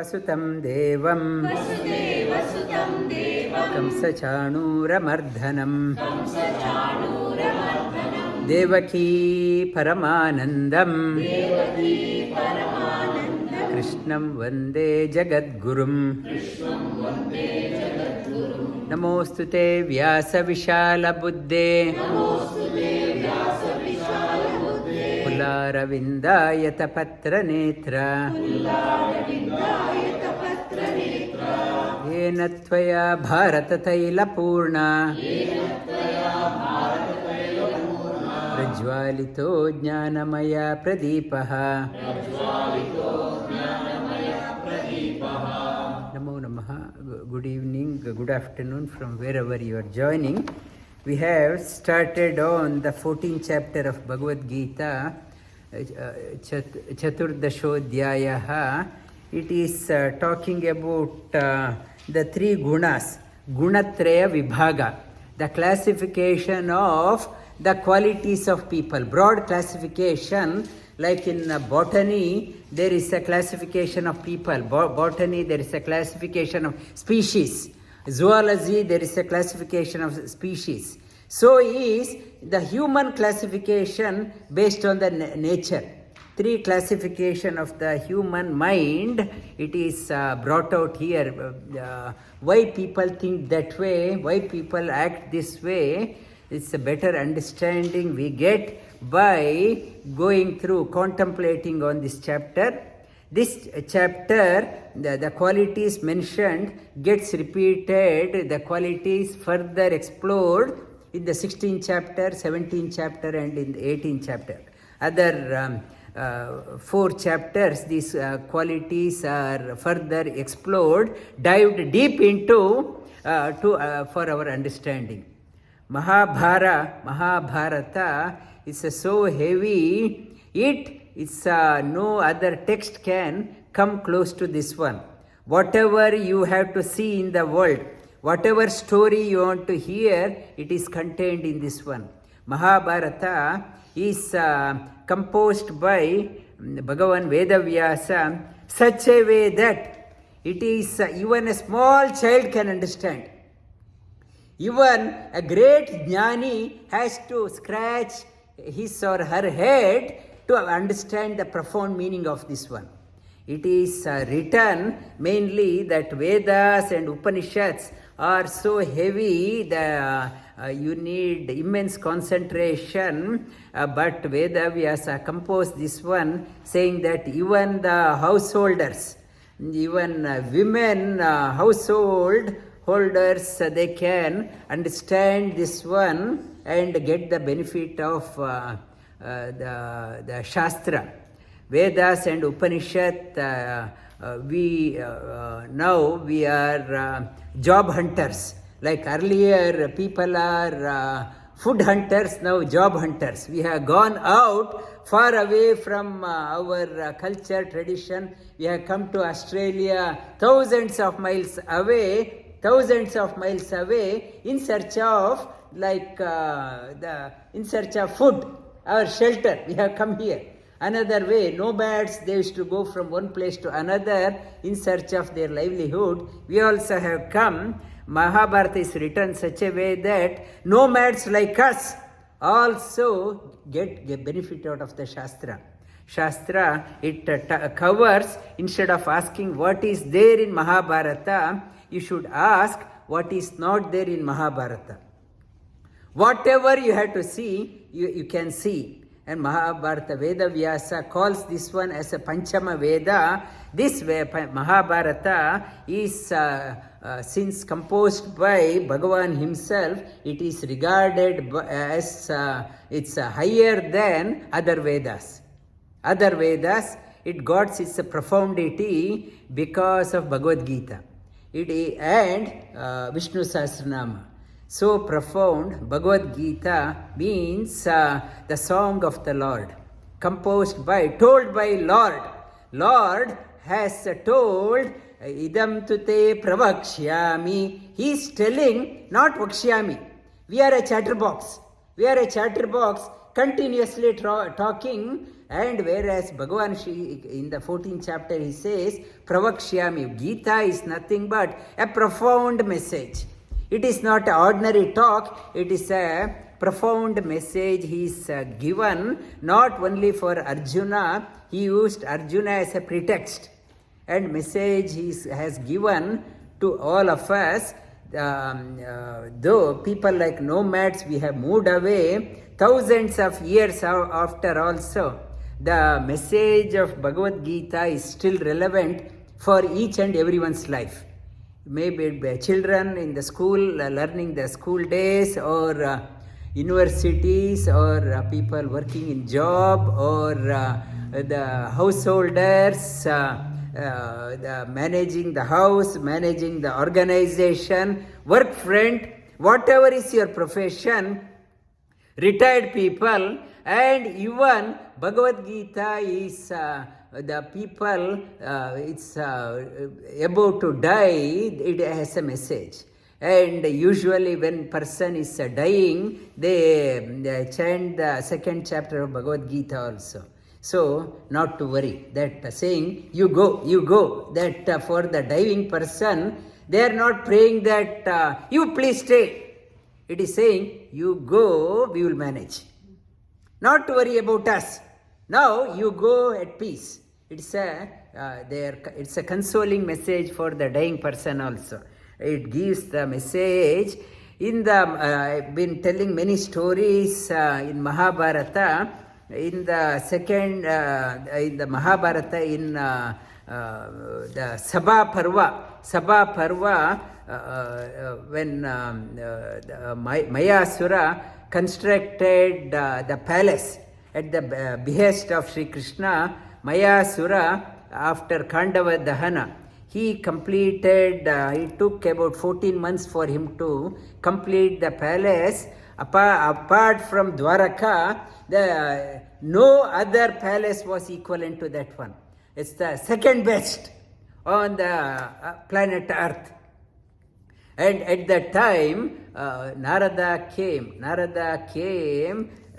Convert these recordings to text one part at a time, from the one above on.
ವಸುತಂ ದೇವಂ ಕಂಸಚಾಣೂರಮರ್ಧನಂ ದೇವಕೀ ಪರಮಾನಂದಂ ಕೃಷ್ಣಂ ವಂದೇ ಜಗದ್ಗುರುಂ ನಮೋಸ್ತುತೆ ವ್ಯಾಸವಿಶಾಲಬುದ್ಧೇ ಕುಲಾರವಿಂದಾಯತಪತ್ರನೇತ್ರ ಯೇನ ತ್ವಯಾ ಭಾರತತೈಲಪೂರ್ಣ ಪ್ರಜ್ವಾಲಿತೋ ಜ್ಞಾನಮಯ ಪ್ರದೀಪಃ ನಮೋ ನಮಃ. Good evening, good afternoon from wherever you are joining. We have started on the 14th chapter of Bhagavad Gita, Chaturdashodhyayah. It is talking about the three gunas, Gunatraya Vibhaga, the classification of the qualities of people, broad classification. Like in botany, there is a classification of people. Botany, there is a classification of species. Zoology, there is a classification of species. So is the human classification based on the nature. Three classification of the human mind. It is brought out here. Why people think that way, why people act this way. It's a better understanding we get by going through, contemplating on this chapter. This chapter, the qualities mentioned gets repeated, the qualities further explored in the 16th chapter, 17th chapter and in the 18th chapter. Other 4 chapters, these qualities are further explored, dived deep into for our understanding. Mahabharata is so heavy, it's no other text can come close to this one. Whatever you have to see in the world, whatever story you want to hear, it is contained in this one. Mahabharata is composed by Bhagavan Vedavyasa such a way that it is even a small child can understand. Even a great jnani has to scratch his or her head to understand the profound meaning of this one. It is written mainly that Vedas and Upanishads are so heavy that you need immense concentration, but Vedavyasa composed this one saying that even the householders, even women household holders, they can understand this one and get the benefit of the Shastra. Vedas and Upanishad, now we are job hunters. Like earlier people are food hunters, now job hunters. We have gone out far away from our culture, tradition. We have come to Australia, thousands of miles away in search of in search of food, our shelter. We have come here. Another way, nomads, they used to go from one place to another in search of their livelihood. We also have come. Mahabharata is written such a way that nomads like us also get benefit out of the Shastra. Shastra, it covers, instead of asking what is there in Mahabharata, you should ask what is not there in Mahabharata. Whatever you have to see, you can see. And Mahabharata, Vedavyasa calls this one as a Panchama Veda. This way, Mahabharata is, since composed by Bhagavan himself, it is regarded as it's higher than other Vedas. Other Vedas, it got its profundity because of Bhagavad Gita. And Vishnu Sahasranama. So profound. Bhagavad Gita means the song of the Lord, composed by, told by Lord. Lord has told, idam tute pravakshyami. He is telling, not vakshyami. We are a chatterbox. continuously talking. And whereas Bhagavan Shri, in the 14th chapter, he says, Pravakshyami, Gita is nothing but a profound message. It is not an ordinary talk, it is a profound message he is given, not only for Arjuna. He used Arjuna as a pretext, and message he has given to all of us. Though people like nomads, we have moved away thousands of years after also, the message of Bhagavad Gita is still relevant for each and everyone's life. Maybe it be children in the school, learning the school days, or universities, or people working in job, or the householders, the managing the house, managing the organization, work friend, whatever is your profession, retired people, and even Bhagavad Gita is the people, it's about to die, it has a message. And usually when person is dying, they chant the second chapter of Bhagavad Gita also. So, not to worry, that saying, you go, that for the dying person, they are not praying that, you please stay. It is saying, you go, we will manage. Not to worry about us. Now, you go at peace. It's a consoling message for the dying person also. It gives the message. I've been telling many stories in Mahabharata. In the Mahabharata, in the Sabha Parva, when Mayasura constructed the palace at the behest of Sri Krishna, Mayasura, after Khandava Dahana, he completed, it took about 14 months for him to complete the palace. Apart from Dwaraka, no other palace was equivalent to that one. It's the second best on the planet Earth. And at that time, Narada came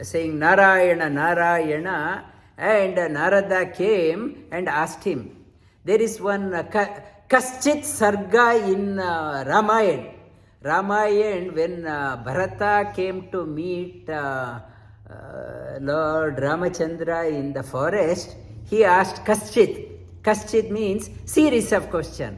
saying Narayana, Narayana, and Narada came and asked him. There is one Kaschit Sarga in Ramayana. Ramayana, when Bharata came to meet Lord Ramachandra in the forest, he asked Kaschit. Kaschit means series of questions.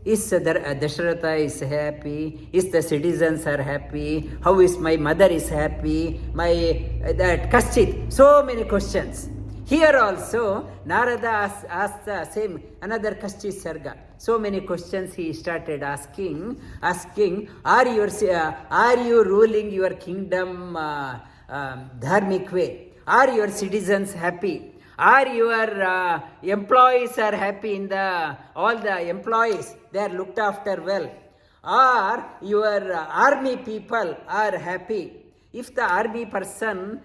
Is Dasharatha is happy? Is the citizens are happy? How is my mother is happy? That Kaschit. So many questions. Here also, Narada asked the same, another Kaschit Sarga. So many questions he started asking, are you ruling your kingdom dharmic way? Are your citizens happy? Are your employees are happy all the employees, they are looked after well? Are your army people are happy? If the army person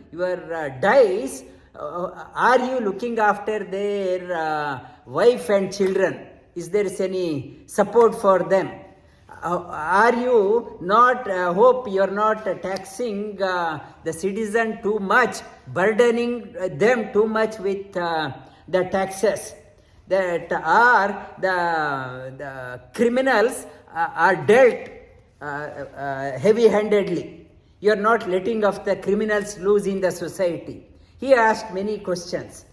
dies, are you looking after their wife and children? Is there any support for them? Are you not, hope you are not taxing the citizen too much, burdening them too much with the taxes? That are the criminals are dealt heavy-handedly. You are not letting of the criminals loose in the society. He asked many questions.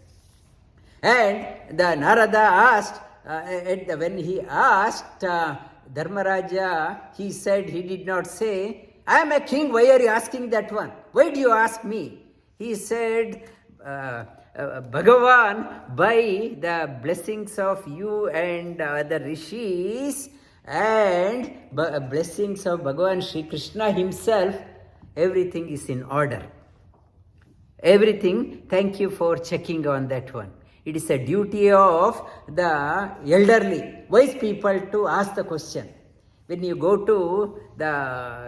And the Narada asked, when he asked Dharmaraja, he said, he did not say, I am a king, why are you asking that one? Why do you ask me? He said, Bhagavan, by the blessings of you and the rishis and blessings of Bhagavan Sri Krishna himself, everything is in order. Everything, thank you for checking on that one. It is a duty of the elderly, wise people to ask the question. When you go to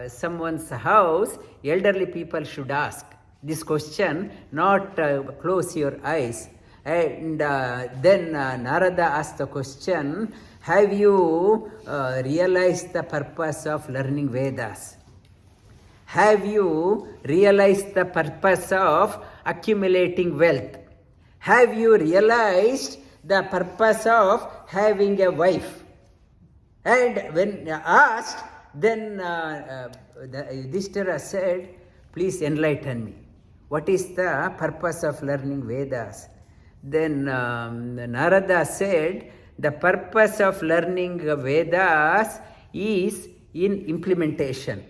someone's house, elderly people should ask this question, not close your eyes. And then Narada asked the question, have you realized the purpose of learning Vedas? have you realized the purpose of accumulating wealth? Have you realized the purpose of having a wife? And when asked, then Yudhishthira said, please enlighten me. What is the purpose of learning Vedas? Then Narada said, the purpose of learning Vedas is in implementation,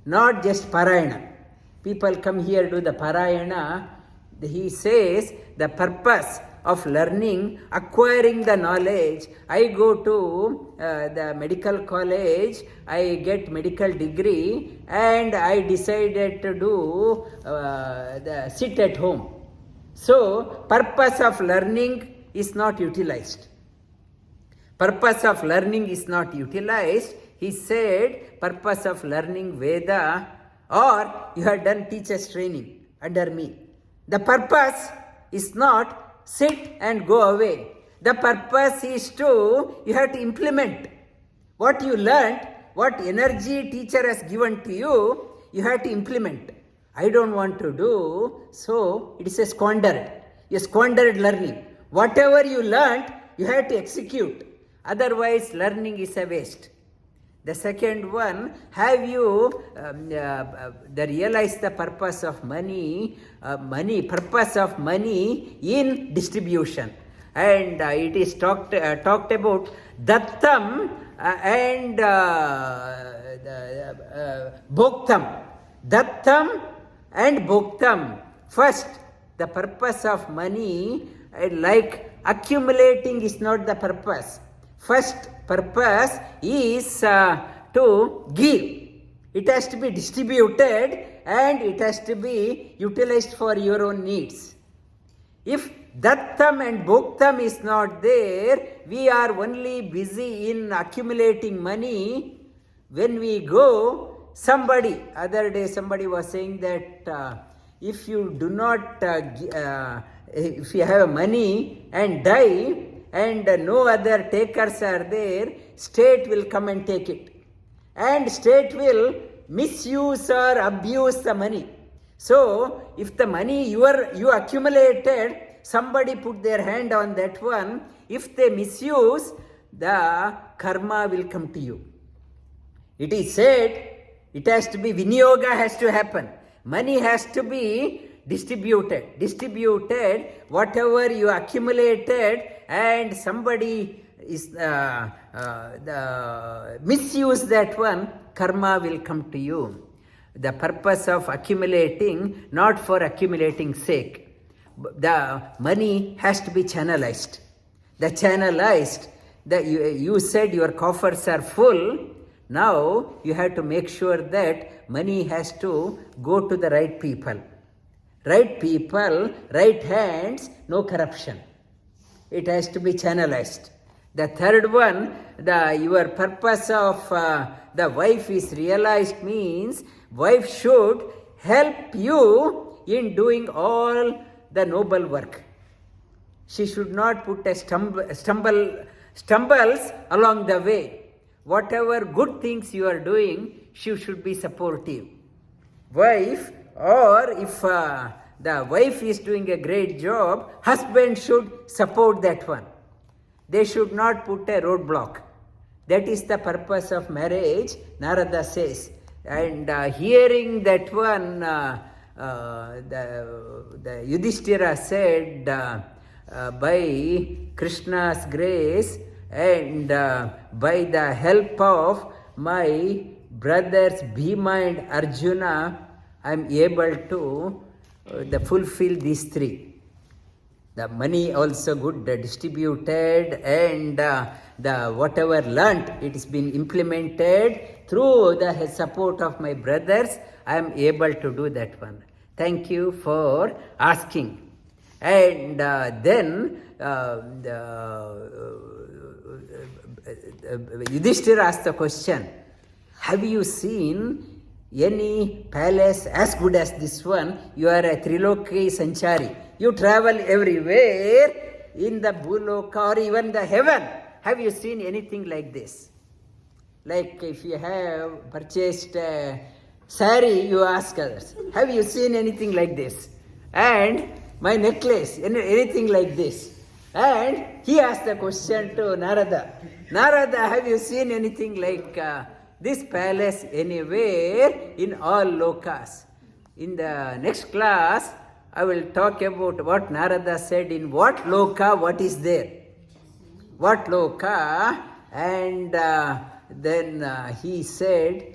not just Parayana. People come here to the Parayana. He says the purpose of learning, acquiring the knowledge. I go to the medical college, I get medical degree, and I decided to do the sit at home. So, purpose of learning is not utilized. Purpose of learning is not utilized. He said, purpose of learning Veda, or you have done teacher's training under me. The purpose is not sit and go away. The purpose is you have to implement what you learned, what energy teacher has given to you, you have to implement. I don't want to do, so it is a squandered learning. Whatever you learned, you have to execute. Otherwise, learning is a waste. The second one, have you realized the purpose of money? Purpose of money in distribution. And it is talked about Dattam and Bhoktam. Dattam and Bhoktam. First, the purpose of money, like accumulating is not the purpose. First purpose is to give. It has to be distributed and it has to be utilized for your own needs. If Dattam and Bhoktam is not there, we are only busy in accumulating money. When we go, other day somebody was saying that if you do not, if you have money and die, and no other takers are there, state will come and take it. And state will misuse or abuse the money. So, if the money you accumulated, somebody put their hand on that one, if they misuse, the karma will come to you. It is said, it has to be, vinyoga has to happen. Money has to be distributed, whatever you accumulated, and somebody is misuse that one, karma will come to you. The purpose of accumulating, not for accumulating sake. The money has to be channelized. You said your coffers are full. Now you have to make sure that money has to go to the right people. Right people, right hands, no corruption. It has to be channelized. The third one, your purpose of the wife is realized means wife should help you in doing all the noble work. She should not put a stumbles along the way. Whatever good things you are doing, she should be supportive. Wife, or if the wife is doing a great job, husband should support that one. They should not put a roadblock. That is the purpose of marriage, Narada says. And hearing that one, the Yudhishthira said, by Krishna's grace and by the help of my brothers Bhima and Arjuna, I am able to fulfill these three. The money also good distributed, and the whatever learnt, it has been implemented through the support of my brothers. I am able to do that one. Thank you for asking. And then Yudhishthira asked the question, have you seen any palace as good as this one? You are a Triloki Sanchari. You travel everywhere in the Bhuloka or even the heaven. Have you seen anything like this? Like if you have purchased a Sari, you ask others, have you seen anything like this? And my necklace, anything like this? And he asked the question to Narada. Narada, have you seen anything like this palace anywhere in all lokas? In the next class, I will talk about what Narada said in what loka, what is there. What loka, and then he said,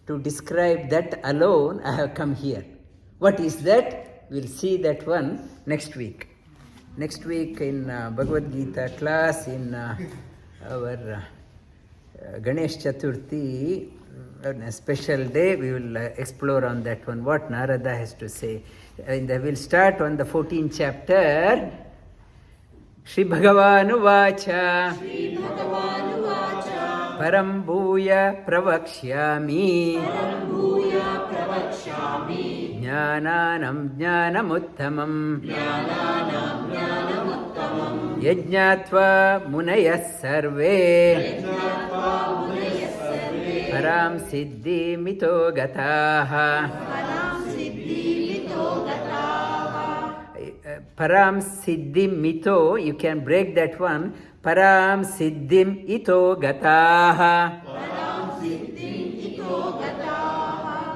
to describe that alone, I have come here. What is that? We'll see that one next week. Next week in Bhagavad Gita class, in our Ganesh Chaturthi, a special day, we will explore on that one, what Narada has to say. And we'll start on the 14th chapter. Shri Bhagavanu Vacha Param Bhuya Pravakshyami Jnananam Jnanamuttamam Yajñatva Munayas Sarve Param Siddhi Mito Gataha Param Siddhim Mito, you can break that one. Param Siddhim Ito Gataha.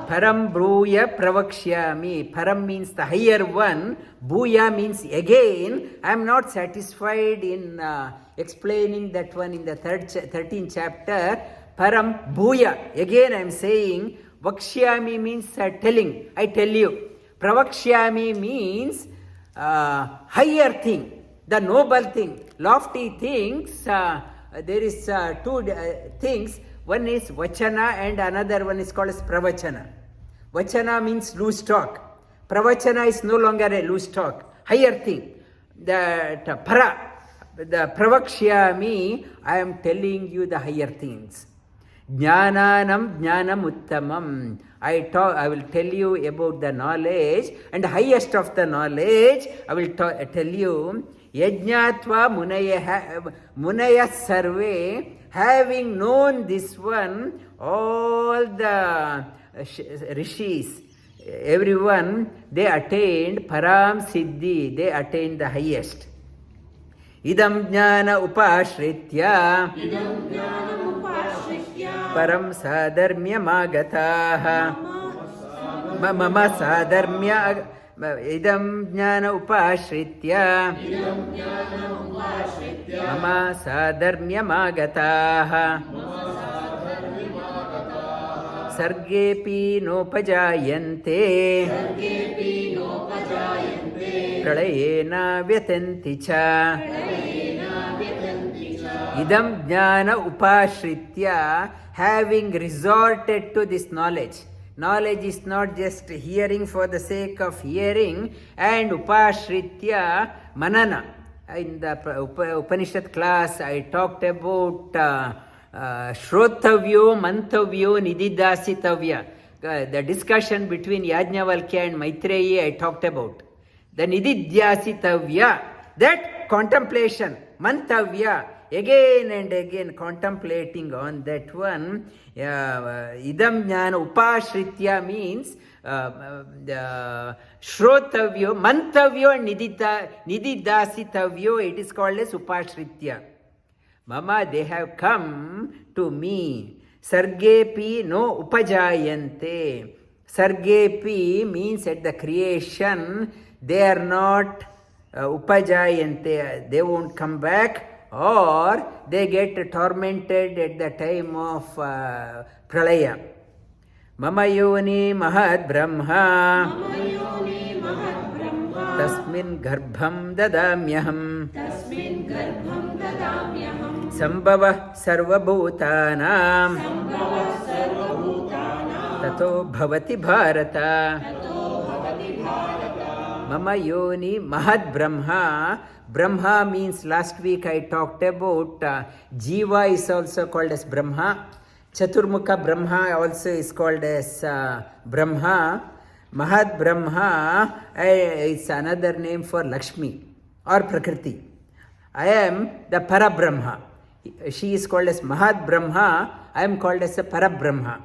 Param Bhuya Pravakshyami. Param means the higher one. Bhuya means again. I am not satisfied in explaining that one in the 13th chapter. Param Bhuya. Again I am saying, Vakshyami means telling. I tell you. Pravakshyami means higher thing, the noble thing, lofty things. There is two things. One is Vachana and another one is called as Pravachana. Vachana means loose talk. Pravachana is no longer a loose talk. Higher thing. The Pravakshyami, I am telling you the higher things. Jnananam Jnanamuttamam. I will tell you about the knowledge, and the highest of the knowledge, I will tell you, Yajñatva Munaya Sarve, having known this one, all the rishis, everyone, they attained Param Siddhi, they attained the highest. Idam Jnana Upashritya Param Sadharmya Magataha Mama Sadharmya Idam Jnana Upashritya Mama Sadharmya Magataha Sargepi Nopajayante Pralayena Vyatanti Cha Idam Jnana Upashritya, having resorted to this knowledge. Knowledge is not just hearing for the sake of hearing, and Upashritya Manana. In the Upanishad class, I talked about Shrotavyo, Mantavyo, Nididasitavya. The discussion between Yajnavalkya and Maitreyi I talked about. The Nididhyasitavya, that contemplation, Mantavya, again and again contemplating on that one. Idam Jnana Upashritya means Shrotavyo, Mantavyo and Nididasitavyo, it is called as Upashritya. Mama, they have come to me. Sargepi no upajayante. Sargepi means at the creation, they are not upajayante, they won't come back, or they get tormented at the time of pralaya. Mama yoni mahad brahma tasmin garbham dadamyaham sambhava sarvabhutanam tato bhavati bharata. Mama yoni mahad brahma. Brahma means, last week I talked about Jiva is also called as Brahma. Chaturmukha Brahma also is called as Brahma. Mahad Brahma is another name for Lakshmi or Prakriti. I am the Parabrahma. She is called as Mahad Brahma. I am called as a Parabrahma.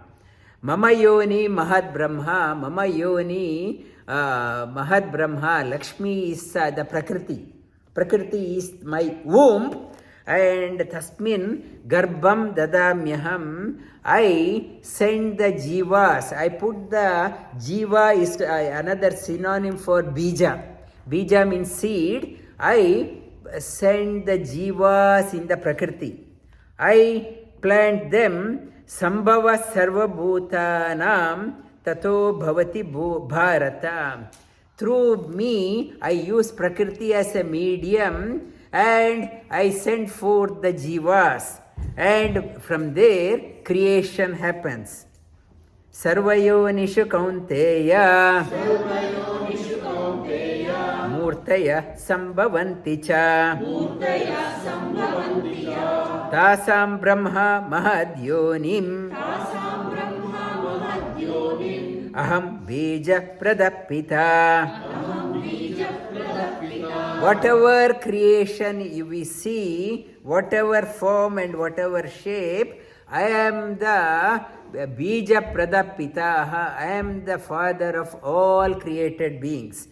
Mama Yoni Mahad Brahma, Mama Yoni Mahad Brahma, Lakshmi is the Prakriti. Prakriti is my womb, and Tasmin Garbham Dadamyaham, I send the Jivas. I put the Jiva is another synonym for Bija. Bija means seed. I send the Jivas in the Prakriti. I plant them. Sambhava sarvabhutanam tato bhavati bharata. Through me, I use Prakriti as a medium and I send forth the jivas. And from there, creation happens. Sarvayonishu kaunteya Murtaya sambhavanti cha Tasam Brahma Mahadyonim Aham Bija Pradapita. Whatever creation we see, whatever form and whatever shape, I am the Bija Pradapita. I am the father of all created beings.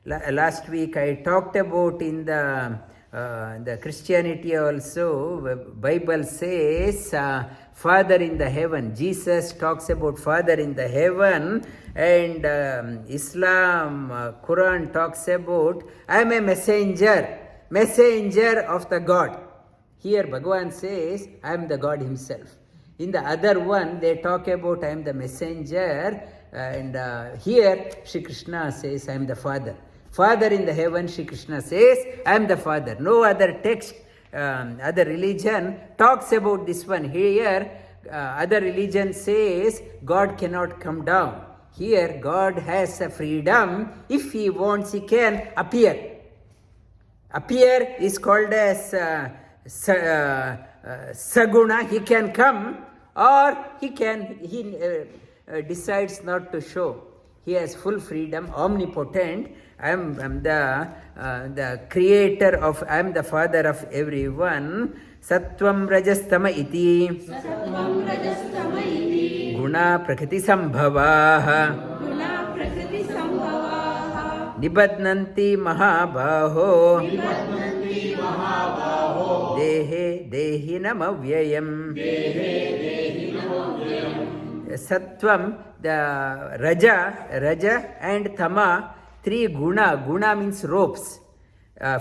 Last week I talked about in the Christianity also, Bible says Father in the heaven. Jesus talks about Father in the heaven, and Islam, Quran talks about I am a messenger of the God. Here Bhagavan says I am the God himself. In the other one they talk about I am the messenger, and here Shri Krishna says I am the Father. Father in the heaven, Shri Krishna says, I am the Father. No other text, other religion talks about this one. Here, other religion says God cannot come down. Here, God has a freedom. If He wants, He can appear. Appear is called as Saguna. He can come, or he decides not to show. He has full freedom, omnipotent. I am the creator of, I am the father of everyone. Sattvam rajastama iti guna prakriti sambhavaha nibadnanti mahabaho dehe dehinam avyayam. Sattvam, the Raja and Tama, three guna. Guna means ropes,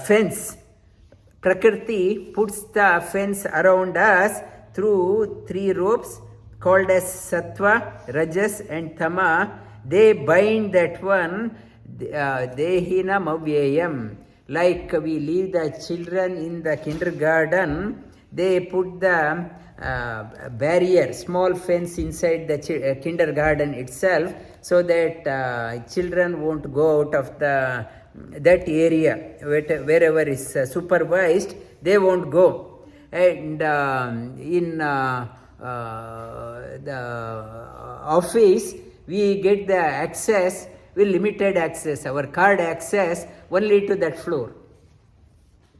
fence. Prakriti puts the fence around us through three ropes called as Sattva, Rajas and Tama. They bind that one, Dehinam Avyayam. Like we leave the children in the kindergarten, they put the barrier, small fence inside the kindergarten itself, so that children won't go out of that area. Wherever is supervised, they won't go. And in the office, we get the access, limited access, our card access only to that floor.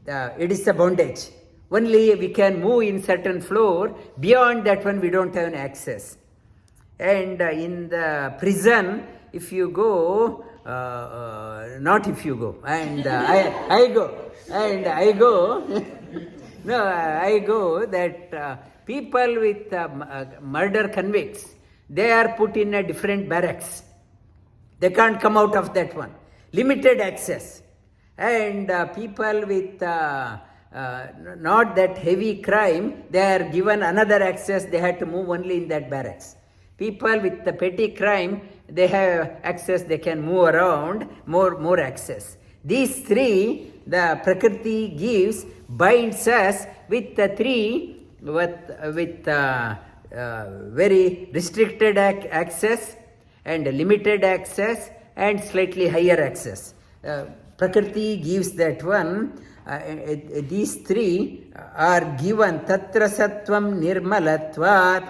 It is the bondage. Only we can move in certain floor. Beyond that one, we don't have an access. And in the prison, if you go, not if you go, and I go, no, I go that people with murder convicts, they are put in a different barracks. They can't come out of that one. Limited access. And people with not that heavy crime, they are given another access. They have to move only in that barracks. People with the petty crime, they have access. They can move around, more access. These three, the Prakriti gives, binds us with the three, with very restricted access and limited access and slightly higher access. Prakriti gives that one. These three are given. Tatra sattvam nirmalatvat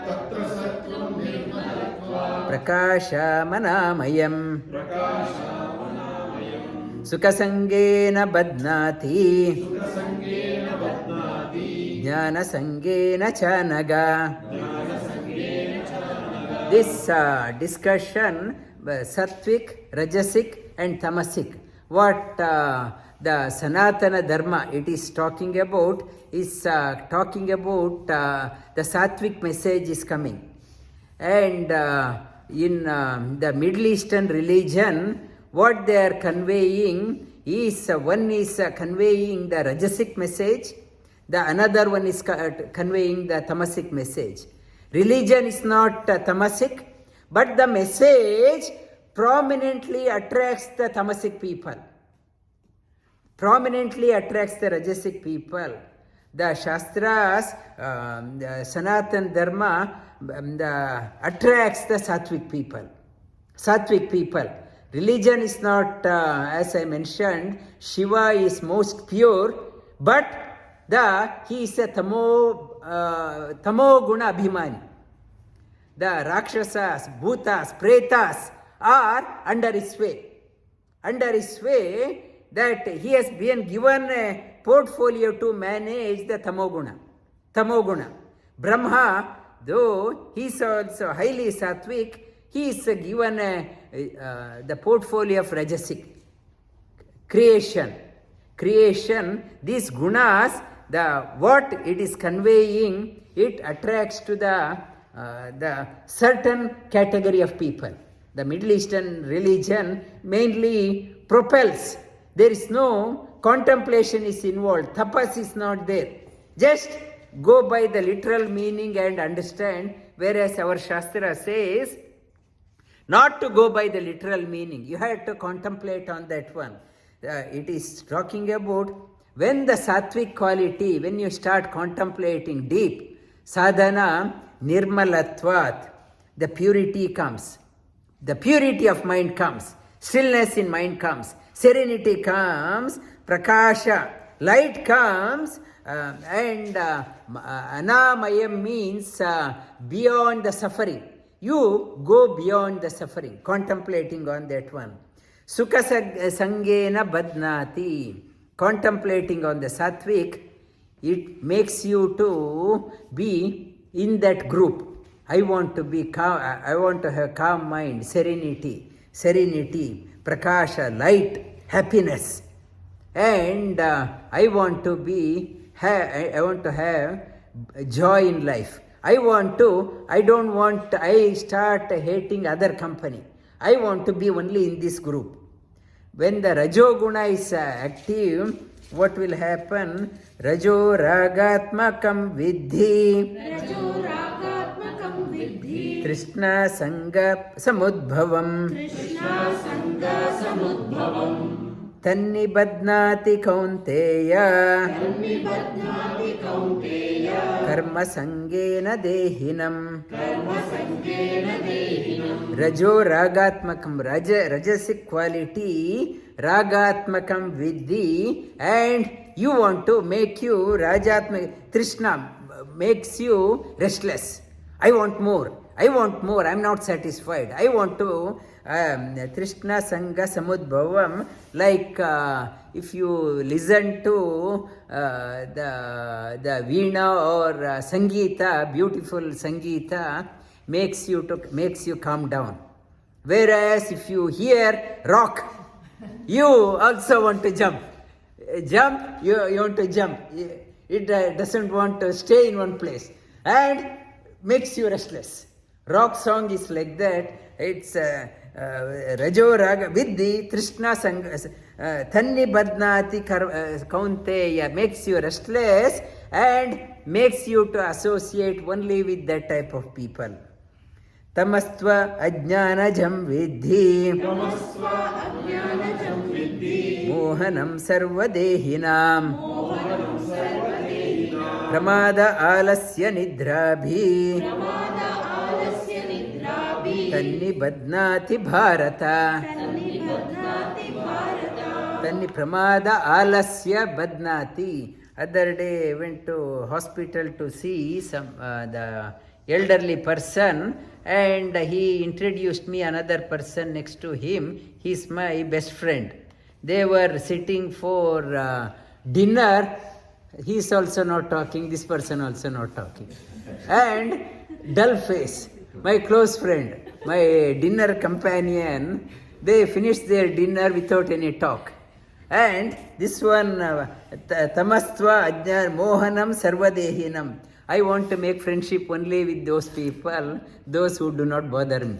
prakasha manamayam sukasangena badnati jnana sangena chanaga. this discussion, Sattvic, Rajasic and Tamasic, what the Sanatana Dharma it is talking about is talking about the Sattvic message is coming. And in the Middle Eastern religion, what they are conveying is one is conveying the Rajasic message, the another one is conveying the Tamasic message. Religion is not Tamasic, but the message prominently attracts the Tamasic people, prominently attracts the Rajasic people. The Shastras, the Sanatan Dharma attracts the Sattvic people. Sattvic people. Religion is not, as I mentioned, Shiva is most pure, but he is a tamo guna abhimani. The Rakshasas, Bhutas, Pretas are under his sway. Under his sway, that he has been given a portfolio to manage the tamoguna. Tamoguna. Brahma, though he is also highly sattvic, he is given the portfolio of Rajasic. Creation. These gunas, what it is conveying, it attracts to the certain category of people. The Middle Eastern religion mainly propels. There is no contemplation is involved. Tapas is not there. Just go by the literal meaning and understand, whereas our Shastra says not to go by the literal meaning. You have to contemplate on that one. It is talking about when the sattvic quality, when you start contemplating deep, sadhana nirmalatvat, the purity comes. The purity of mind comes. Stillness in mind comes. Serenity comes. Prakasha, light comes. And anamayam means beyond the suffering. You go beyond the suffering, contemplating on that one. Sukha sangena badnati, contemplating on the sattvic, it makes you to be in that group. I want to be calm, I want to have calm mind, serenity, prakasha, light, happiness. And I want to have joy in life. I start hating other company. I want to be only in this group. When the Rajoguna is active, what will happen? Rajo ragatmakam vidhi. Krishna sanga samudbhavam. Tanni badnati kaunteya. Karma sangena dehinam. Rajo ragatmakam, rajasic quality, ragatmakam vidhi, and you want to make you rajatmak, Krishna makes you restless. I want more, I am not satisfied. I want to Krishna Sangha Samudbhavam, like if you listen to the Veena or Sangeeta, beautiful Sangeeta, makes you calm down. Whereas if you hear rock, you also want to jump. You want to jump. It doesn't want to stay in one place and makes you restless. Rock song is like that. It's Rajo Raga Vidhi Krishna Sangha Tanni Badnati Kaunteya, makes you restless and makes you to associate only with that type of people. Tamastva Ajnanajam Vidhi Mohanam Sarvadehinam Pramada Alasya Nidrabhi Tanni Badnati Bharata. Tanni Pramada Alasya Badnati. Other day I went to hospital to see the elderly person, and he introduced me another person next to him. He's my best friend. They were sitting for dinner. He's also not talking, this person also not talking. And dull face. my close friend, my dinner companion, they finished their dinner without any talk. And this one, Tamastva Ajna Mohanam Sarvadehinam. I want to make friendship only with those people, those who do not bother me.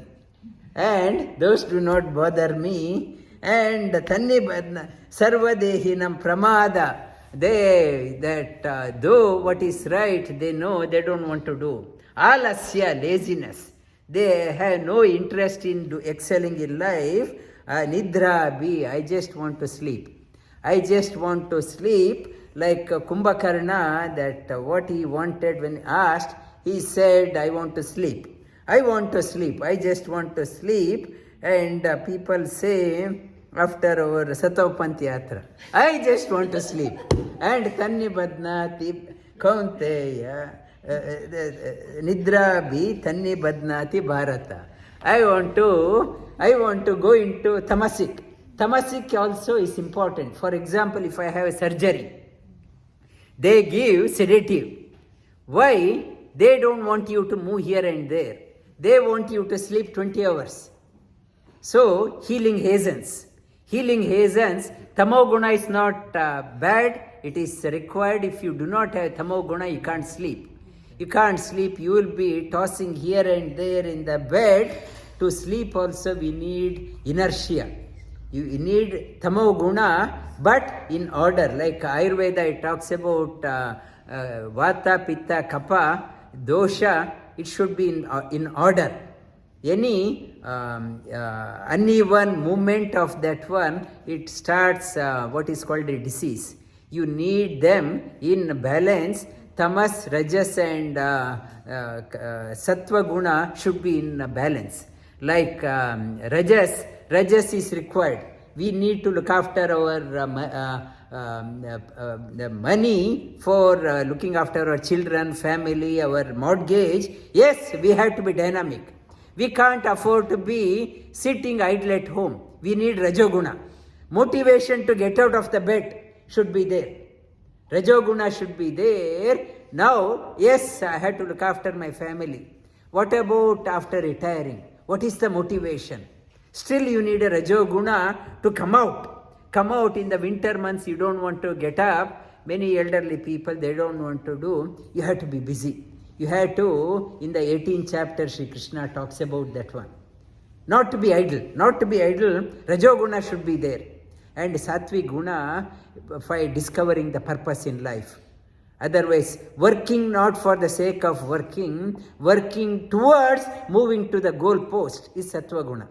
And those do not bother me. And Tanni Sarvadehinam Pramada. Though what is right, they know they don't want to do. Alasya, laziness. They have no interest in excelling in life. Nidra bi, I just want to sleep. I just want to sleep. Like Kumbhakarna, that what he wanted when asked, he said, I want to sleep. I want to sleep. I just want to sleep. And people say, after our Satavpanthi Yatra, I just want to sleep. And Tanni Badnati Kaunteya Nidra Bhi Tanni Badnati Bharata. I want to go into Tamasic. Tamasic also is important. For example, if I have a surgery, they give sedative. Why? They don't want you to move here and there. They want you to sleep 20 hours. So, healing hastens. Healing hastens. Tamoguna is not bad. It is required. If you do not have tamoguna, you can't sleep. You can't sleep. You will be tossing here and there in the bed. To sleep also we need inertia. You need tamoguna, but in order. Like Ayurveda, it talks about Vata, Pitta, Kapha, Dosha. It should be in order. Any uneven movement of that one, it starts what is called a disease. You need them in balance. Tamas, Rajas and Sattva Guna should be in balance. Like Rajas is required. We need to look after our the money for looking after our children, family, our mortgage. Yes, we have to be dynamic. We can't afford to be sitting idle at home. We need Rajoguna. Motivation to get out of the bed should be there. Rajoguna should be there. Now, yes, I had to look after my family. What about after retiring? What is the motivation? Still you need a Rajoguna to come out. Come out in the winter months, you don't want to get up. Many elderly people, they don't want to do. You have to be busy. You have to, in the 18th chapter, Sri Krishna talks about that one. Not to be idle. Not to be idle, Rajoguna should be there. And Sattvic Guna, by discovering the purpose in life. Otherwise, working not for the sake of working, working towards moving to the goal post is Sattva Guna.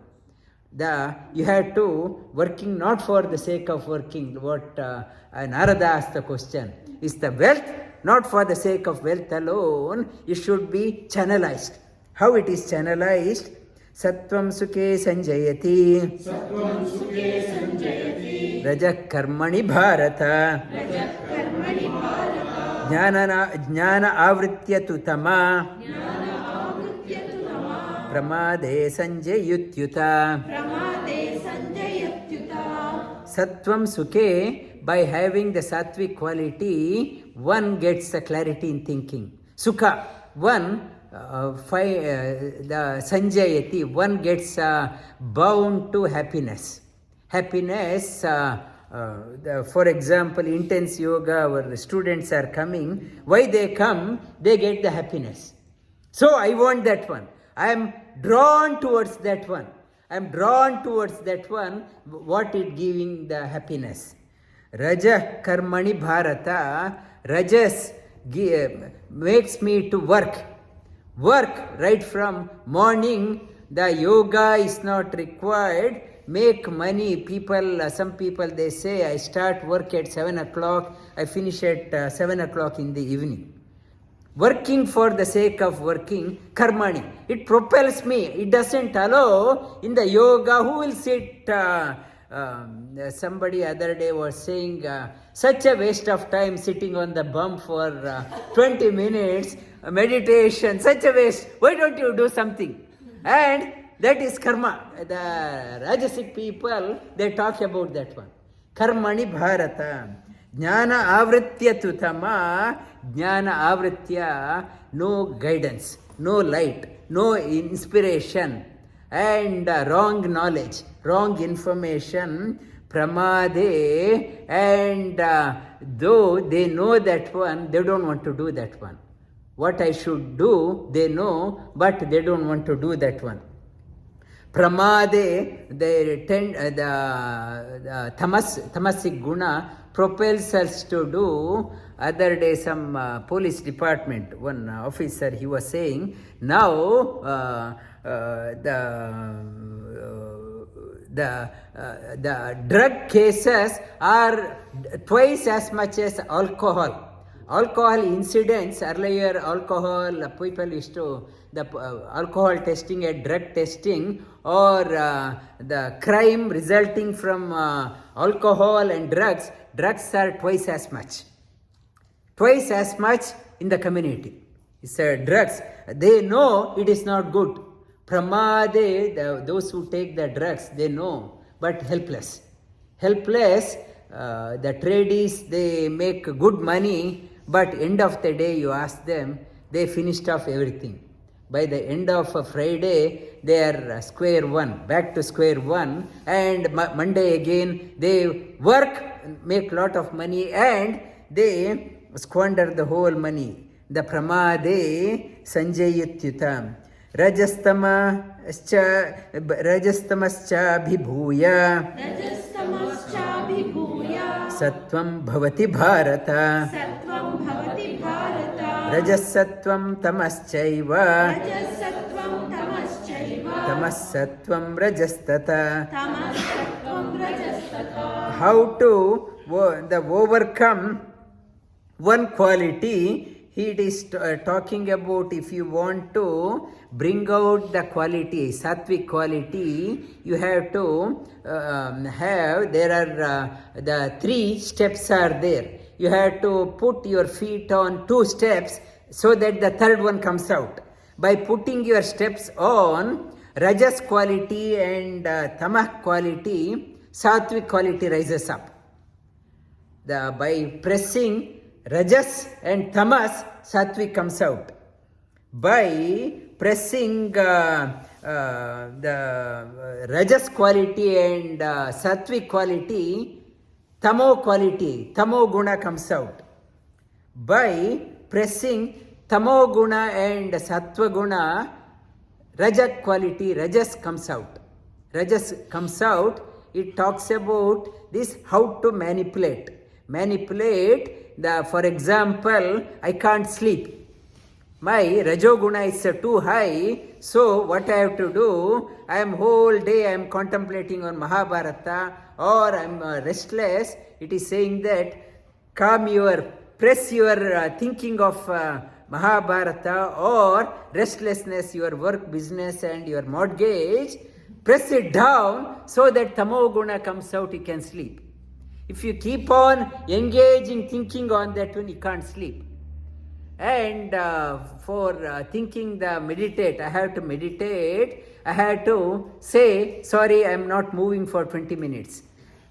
You have to, working not for the sake of working, what Narada asked the question, is the wealth, not for the sake of wealth alone, it should be channelized. How it is channelized? Sattvam Sukhe Sanjayati Rajak Karmani Bharata Jnana Avritya Tutama Pramade Sanjayutyuta. Sattvam Sukhe, by having the sattvic quality, one gets the clarity in thinking. Sukha, one, the Sanjayati, one gets bound to happiness. Happiness, for example, intense yoga, our students are coming. Why they come? They get the happiness. So I want that one. I am drawn towards that one. I am drawn towards that one. What it giving the happiness? Raja Karmani Bharata. Rajas makes me to work. Work right from morning. The yoga is not required. Make money. People, some people, they say, I start work at 7 o'clock. I finish at 7 o'clock in the evening. Working for the sake of working, karmani. It propels me. It doesn't allow in the yoga. Who will sit? Somebody other day was saying, such a waste of time sitting on the bum for 20 minutes. Meditation, such a waste. Why don't you do something? And that is karma. The Rajasic people, they talk about that one. Karmani Bharata. Jnana Avritya Tutama. Jnana Avritya, no guidance, no light. no inspiration, and wrong knowledge, wrong information, pramade, and though they know that one, they don't want to do that one. What I should do, they know, but they don't want to do that one. Pramade, they tend, the tamasic guna propels us to do. Other day, some police department, one officer, he was saying, now the drug cases are twice as much as alcohol. Alcohol incidents, earlier alcohol, people used to, the alcohol testing and drug testing, or the crime resulting from alcohol and drugs are twice as much in the community. It's drugs. They know it is not good. Pramade, those who take the drugs, they know, but helpless. The tradies, they make good money, but end of the day, you ask them, they finished off everything. By the end of a Friday, they are square one, back to square one, and Monday again, they work, make lot of money, and they squander the whole money. The pramade sanjayatyutam rajastamascha bhibhuya sattvam bhavati bharata rajasattvam tamaschaiva tamasattvam rajastata. How to overcome one quality. He is talking about, if you want to bring out the quality, sattvic quality, you have to there are the 3 steps are there. You have to put your feet on 2 steps so that the third one comes out. By putting your steps on, rajas quality and tamah quality, sattvic quality rises up. By pressing rajas and tamas, sattvic comes out. By pressing the rajas quality and sattvic quality, tamo guna comes out. By pressing tamo guna and sattva guna, rajak quality, rajas comes out. It talks about this, how to manipulate. For example, I can't sleep. My rajoguna is too high, so what I have to do, I am whole day I am contemplating on Mahabharata, or I am restless. It is saying that press your thinking of Mahabharata or restlessness, your work, business and your mortgage, press it down so that tamoguna comes out, you can sleep. If you keep on engaging thinking on that one, you can't sleep. And for thinking the meditate, I have to say, sorry, I am not moving for 20 minutes.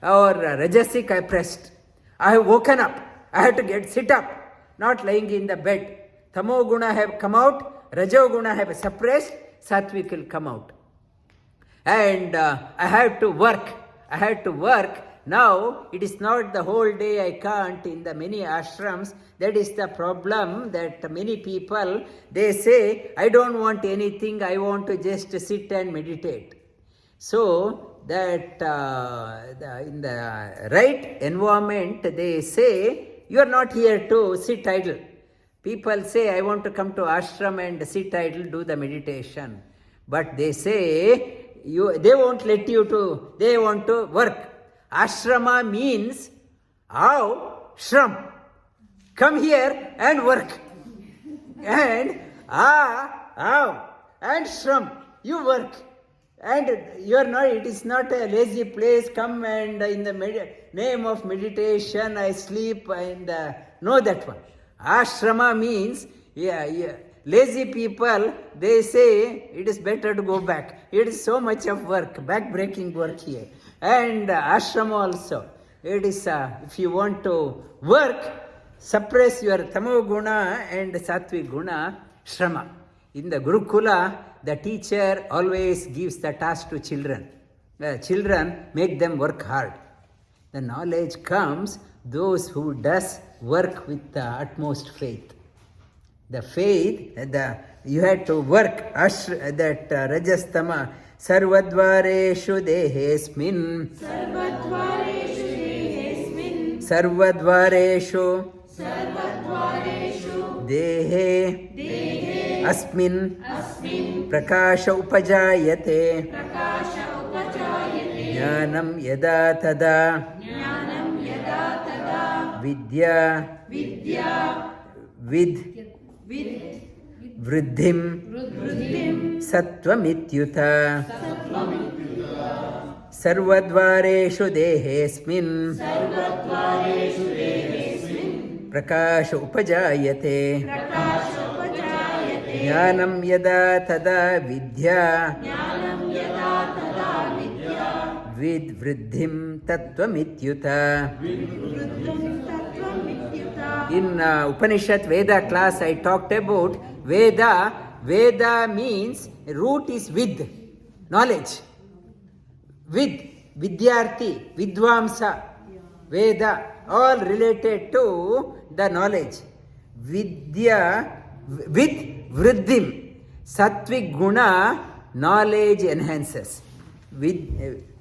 Or rajasic, I pressed. I have woken up. I have to sit up, not lying in the bed. Tamo guna have come out, rajo guna have suppressed, sattvic will come out. And I have to work. Now, it is not the whole day I can't in the many ashrams. That is the problem, that many people, they say, I don't want anything, I want to just sit and meditate. So, that in the right environment, they say, you are not here to sit idle. People say, I want to come to ashram and sit idle, do the meditation. But they say, they won't let you to, they want to work. Ashrama means, shram. Come here and work. And, and shram. You work. And you are not, it is not a lazy place, come and in the name of meditation, I sleep and know that one. Ashrama means, lazy people, they say it is better to go back. It is so much of work, back-breaking work here. And ashrama also. It is, if you want to work, suppress your tamo guna and sattvic guna, shrama. In the Gurukula, the teacher always gives the task to children. Children make them work hard. The knowledge comes those who does work with the utmost faith. The faith, you had to work. That Rajastama Sarvadvareshu Dehesmin. Sarvadvareshu Dehe Asmin Prakasha Upajayate Jnanam Yada Tada Vidya Vid Vriddhim Satvamityuta Sarvadvareshu Dehesmin Prakasha Upajayate Jnanam Yada Tada Vidya Vid Vriddhim Tatvamityuta. In Upanishad Veda class, I talked about Veda. Veda means root is with, knowledge. With, Vidyarthi, Vidvamsa, Veda, all related to the knowledge. Vidya, with Vriddhim, Sattvic Guna, knowledge enhances. With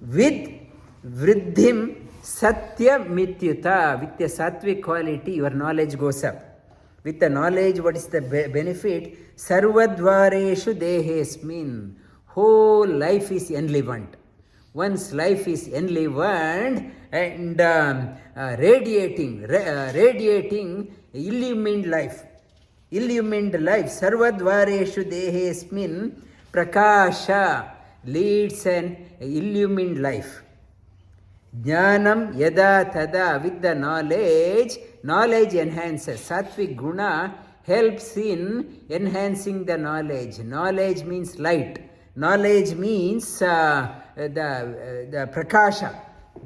Vriddhim, Satya Mityuta, with the sattvic quality, your knowledge goes up. With the knowledge, what is the benefit? Sarvadvareshu Dehesmin. Whole life is enlivened. One's life is enlivened and radiating, illumined life. Illumined life. Sarvadvareshu Dehesmin Prakasha leads an illumined life. Jnanam Yada Tada, with the knowledge enhances. Sattvic Guna helps in enhancing the knowledge. Knowledge means light. Knowledge means the Prakasha.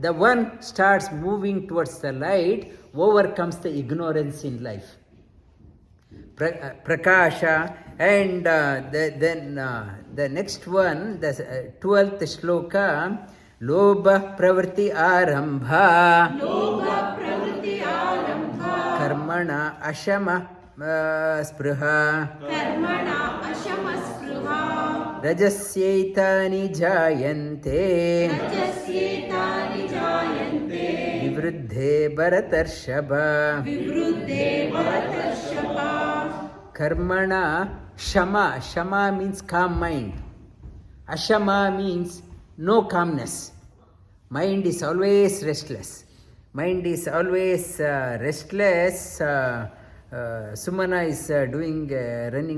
The one starts moving towards the light, overcomes the ignorance in life. Prakasha, and then the next one, the 12th shloka, Lobha Pravritti Arambha Karmana Ashama Spruha Rajasyaitani Jayante Vivruddhe Bharatarshaba Karmana Shama. Shama means calm mind. Ashama means no calmness. Mind is always restless. Mind is always restless. Sumana is running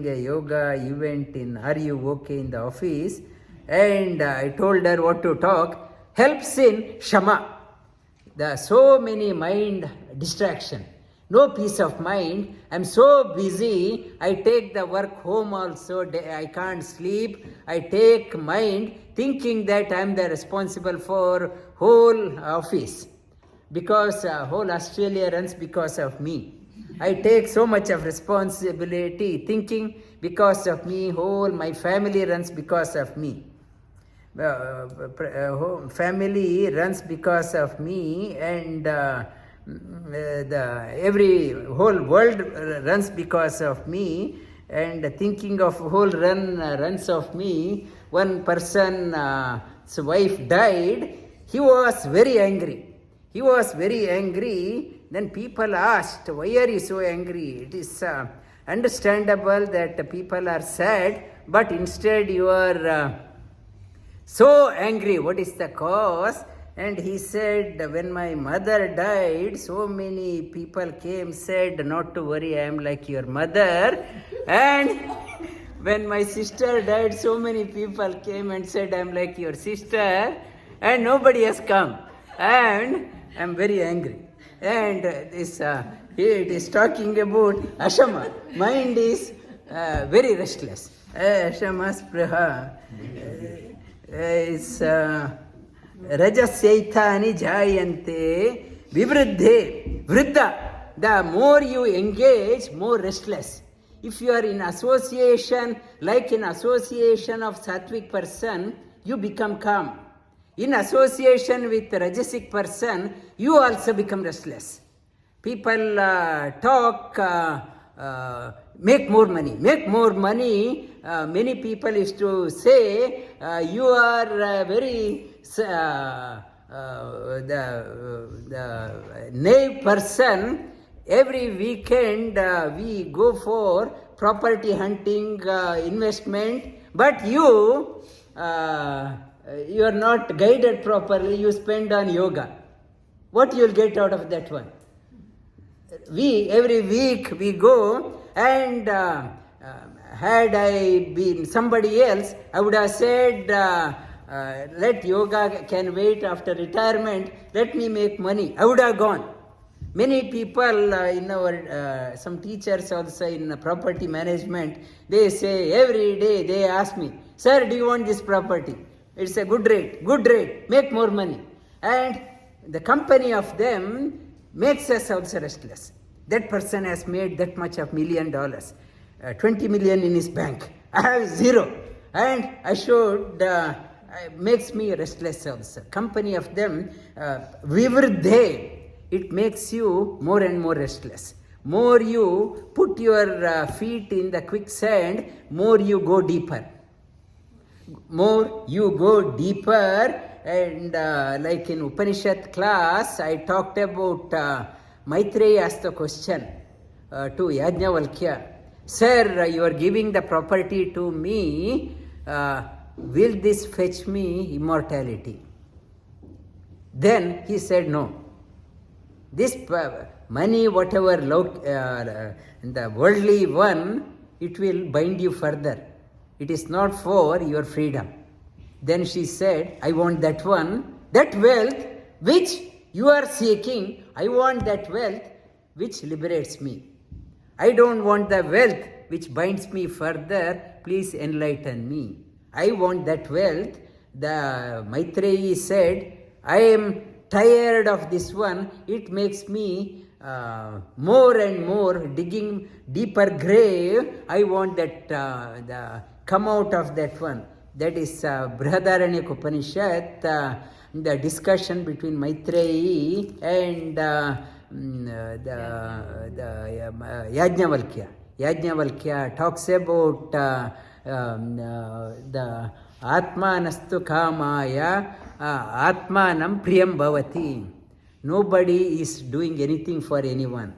a yoga event in Are You OK in the office, and I told her what to talk. Helps in Shama. There are so many mind distraction. No peace of mind. I'm so busy. I take the work home also. I can't sleep. I take mind thinking that I'm the responsible for whole office. Because whole Australia runs because of me. I take so much of responsibility thinking because of me. Whole my family runs because of me. Family runs because of me, and every whole world runs because of me, and thinking of whole runs of me. One person's wife died. He was very angry. Then people asked, why are you so angry? It is understandable that people are sad, but instead you are so angry. What is the cause? And he said, when my mother died, so many people came, said, not to worry, I am like your mother. And when my sister died, so many people came and said, I am like your sister. And nobody has come. And I am very angry. And this it is talking about Ashama. Mind is very restless. Ashama Spraha is Rajasyaitani Jayante Vivruddhe Vriddha. The more you engage, more restless. If you are in association, like in association of sattvic person, you become calm. In association with rajasic person, you also become restless. People talk, make more money. Many people used to say, you are very the naive person. Every weekend we go for property hunting, investment, but you are not guided properly, you spend on yoga. What you will get out of that one? Every week we go, and had I been somebody else, I would have said, let yoga can wait after retirement, let me make money. I would have gone. Many people in our, some teachers also in property management, they say every day, they ask me, sir, do you want this property? It's a good rate, make more money. And the company of them makes us also restless. That person has made that much of $1 million, 20 million in his bank. I have 0. And I should, makes me restless also. Company of them, vivridhe, it makes you more and more restless. More you put your feet in the quicksand, more you go deeper. And like in Upanishad class, I talked about Maitreya asked the question to Yajnavalkya, sir, you are giving the property to me, will this fetch me immortality? Then he said, no. This money, whatever the worldly one, it will bind you further. It is not for your freedom. Then she said, I want that one, that wealth which you are seeking, I want that wealth which liberates me. I don't want the wealth which binds me further, please enlighten me. I want that wealth. The Maitreyi said, I am tired of this one, it makes me more and more digging deeper grave. I want that the come out of that one. That is Brihadaranyaka Upanishad, the discussion between Maitreyi and the Yajnavalkya. Yajnavalkya talks about the Atmanastu Kamaya Atmanam Priyam Bhavati. Nobody is doing anything for anyone.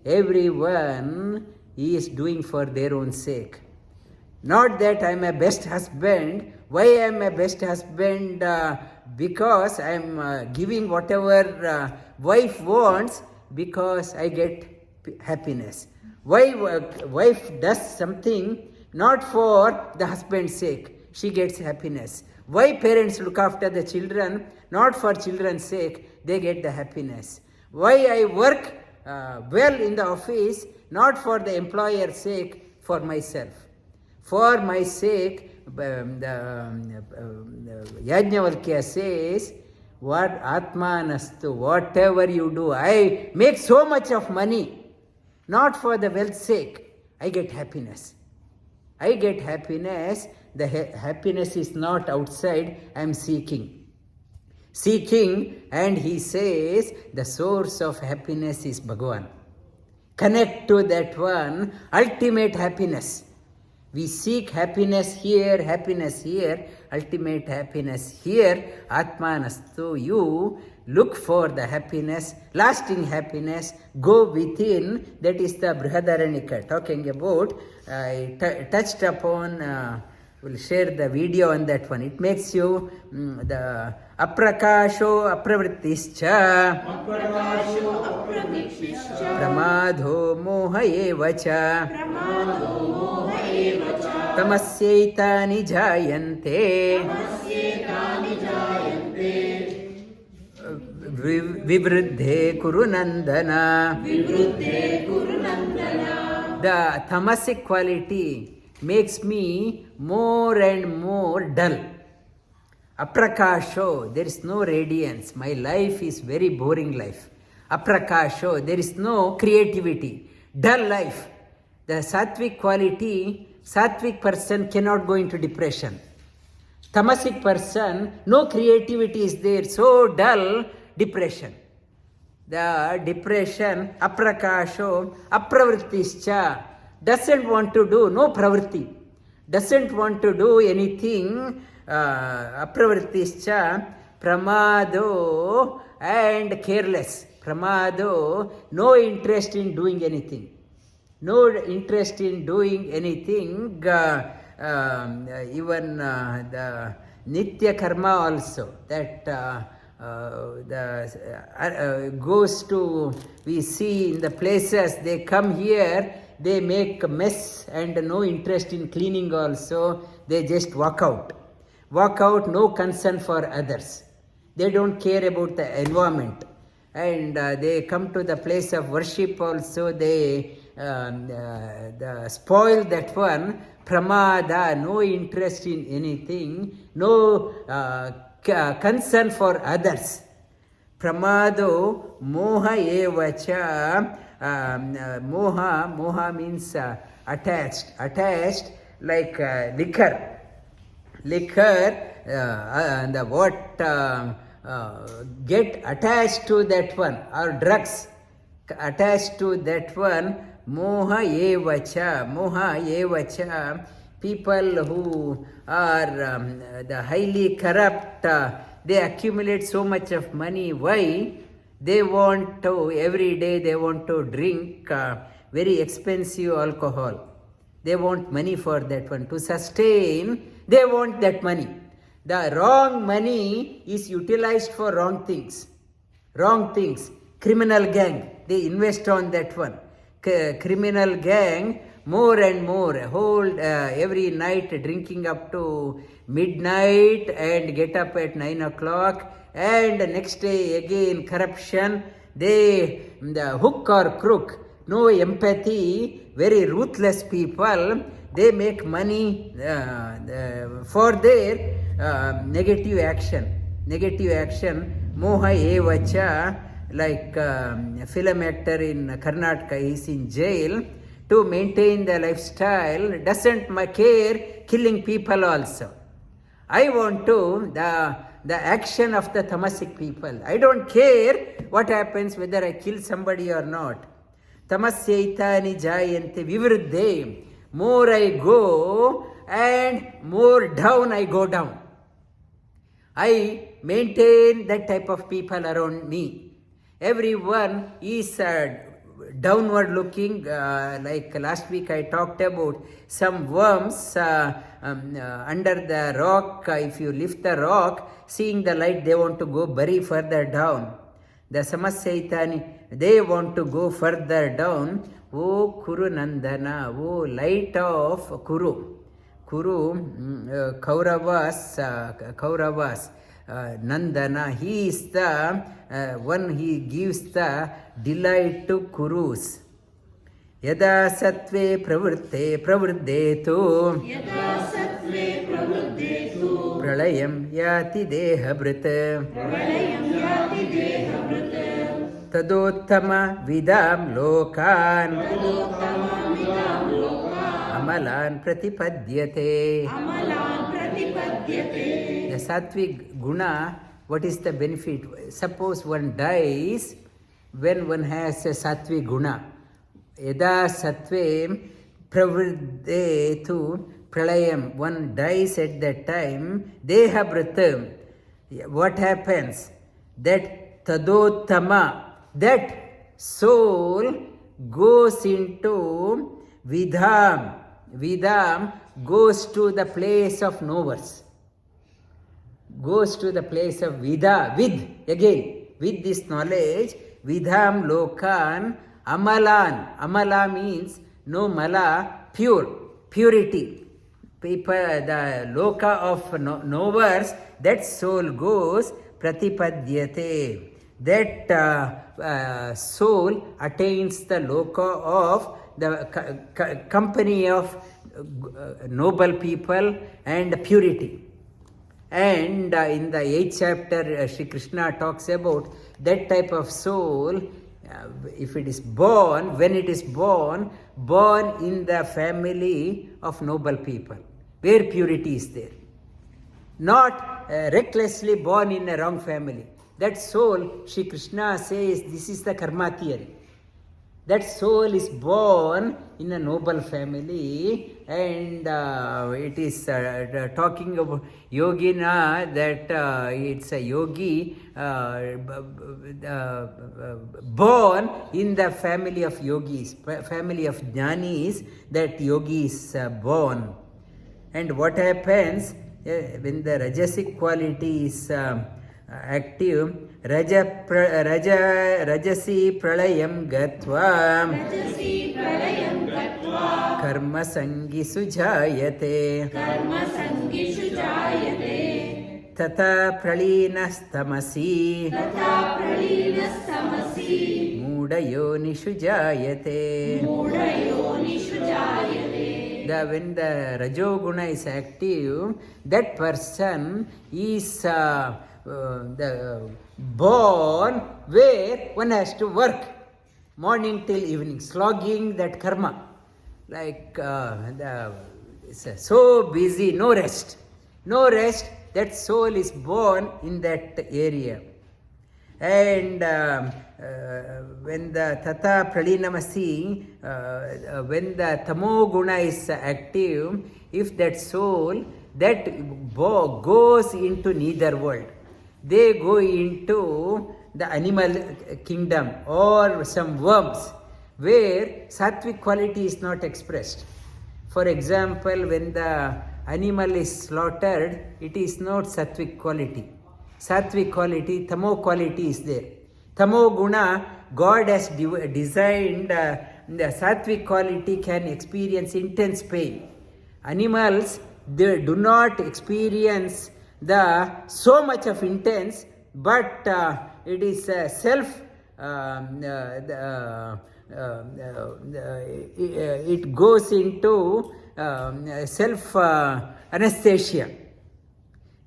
Everyone is doing for their own sake. Not that I am a best husband. Why I am a best husband? Because I am giving whatever wife wants, because I get happiness. Why wife does something not for the husband's sake, she gets happiness. Why parents look after the children, not for children's sake, they get the happiness. Why I work well in the office, not for the employer's sake, for myself. For my sake, Yajnavalkya says, what Atmanastu, whatever you do, I make so much of money, not for the wealth's sake, I get happiness. I get happiness, the happiness is not outside, I am seeking. And he says, the source of happiness is Bhagavan. Connect to that one, ultimate happiness. We seek happiness here, ultimate happiness here. Atmanastu, you look for the happiness, lasting happiness, go within. That is the Brihadaranyaka talking about. I touched upon, we'll share the video on that one. It makes you the aprakasho apravrittischa pramadho moha evacha tamasyaitani jayante vivruddhe kurunandana. The tamasic quality makes me more and more dull. Aprakasho, there is no radiance. My life is very boring life. Aprakasho, there is no creativity. Dull life. The sattvic quality, sattvic person cannot go into depression. Tamasic person, no creativity is there, so dull, depression. The depression, aprakasho, apravrittischa, doesn't want to do, no pravritti, doesn't want to do anything, apravrittischa, pramado, and careless. Pramado, no interest in doing anything. No interest in doing anything, even the Nitya Karma also, that goes to, we see in the places, they come here, they make a mess and no interest in cleaning also, they just walk out, no concern for others. They don't care about the environment. And they come to the place of worship also, they spoil that one, pramada, no interest in anything, no concern for others. Pramado, moha evacha, moha means attached like liquor, and what get attached to that one, or drugs attached to that one, moha evacha, people who are the highly corrupt, they accumulate so much of money. Why? They want to, every day they want to drink very expensive alcohol. They want money for that one. To sustain, they want that money. The wrong money is utilized for wrong things. Criminal gang, they invest on that one. Criminal gang, more and more, hold every night drinking up to midnight and get up at 9 o'clock, and next day again corruption. They, the hook or crook, no empathy, very ruthless people. They make money for their negative action. Moha evacha, like film actor in Karnataka is in jail to maintain the lifestyle, doesn't care killing people also. I want to, the action of the tamasic people. I don't care what happens, whether I kill somebody or not. Tamasyaitani jayante vivruddhe. More I go and more down I go down. I maintain that type of people around me. Everyone is downward looking, like last week I talked about some worms under the rock. If you lift the rock, seeing the light, they want to go very further down. The Samasyaitani, they want to go further down. O Kuru Nandana, O light of Kuru, Kauravas, Nandana, he is the one, he gives the delight to Kurus. Yada sattve pravriddetu pralayam yati dehabrit tadottama vidam lokan amalan pratipadyate. The sattvic guna, what is the benefit? Suppose one dies when one has a sattvic guna. Yada sattve pravriddetu pralayam, one dies at that time, dehabrit. What happens? That tadottama, that soul goes into vidham. Vidham goes to the place of knowers. Goes to the place of vida, with this knowledge, vidham lokan amalan. Amala means no mala, purity. People, the loka of knowers, that soul goes pratipadyate. That soul attains the loka of the company of noble people and purity. And in the 8th chapter, Shri Krishna talks about that type of soul if it is born, when it is born in the family of noble people, where purity is there. Not recklessly born in a wrong family. That soul, Shri Krishna says, this is the karma theory. That soul is born in a noble family, and it is talking about yogina, that it's a yogi born in the family of yogis, family of jnanis, that yogi is born. And what happens when the rajasic quality is active, rajasi pralayam gatva karma sangi sujayate tata pralinastamasi mudayonishu jayate. When the rajoguna is active, that person is born where one has to work morning till evening, slogging that karma, like so busy, no rest. That soul is born in that area. And when the tata pralinamasi, when the tamo guna is active, if that soul that goes into neither world, they go into the animal kingdom or some worms where sattvic quality is not expressed. For example, when the animal is slaughtered, it is not sattvic quality. Sattvic quality, tamo quality is there. Tamo guna, God has designed the sattvic quality can experience intense pain. Animals, they do not experience the so much of intense, but it is self. It goes into self anesthesia.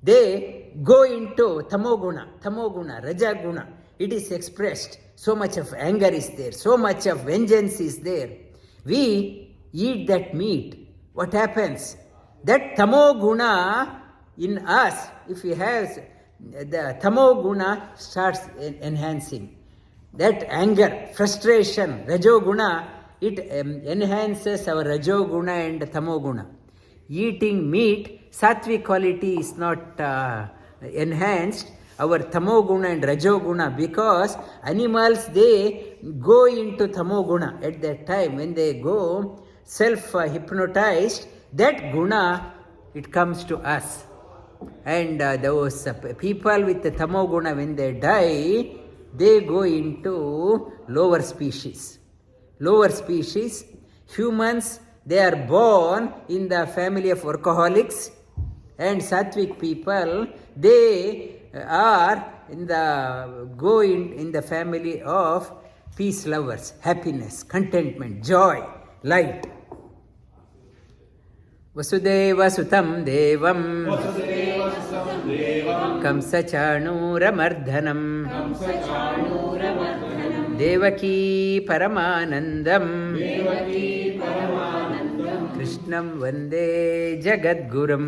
They go into tamoguna, rajaguna. It is expressed. So much of anger is there. So much of vengeance is there. We eat that meat. What happens? That tamoguna in us, if we have the tamoguna, starts enhancing. That anger, frustration, rajoguna, it enhances our rajoguna and tamoguna. Eating meat, sattvic quality is not enhanced, our tamoguna and rajoguna, because animals, they go into tamoguna at that time. When they go self-hypnotized, that guna, it comes to us. And those people with the tamoguna, when they die, they go into lower species. Humans, they are born in the family of workaholics, and sattvic people, they are in the family of peace lovers, happiness, contentment, joy, light. Vasudeva sutam devam kamsa chanooramardhanam devaki paramanandam krishnam vande jagadgurum.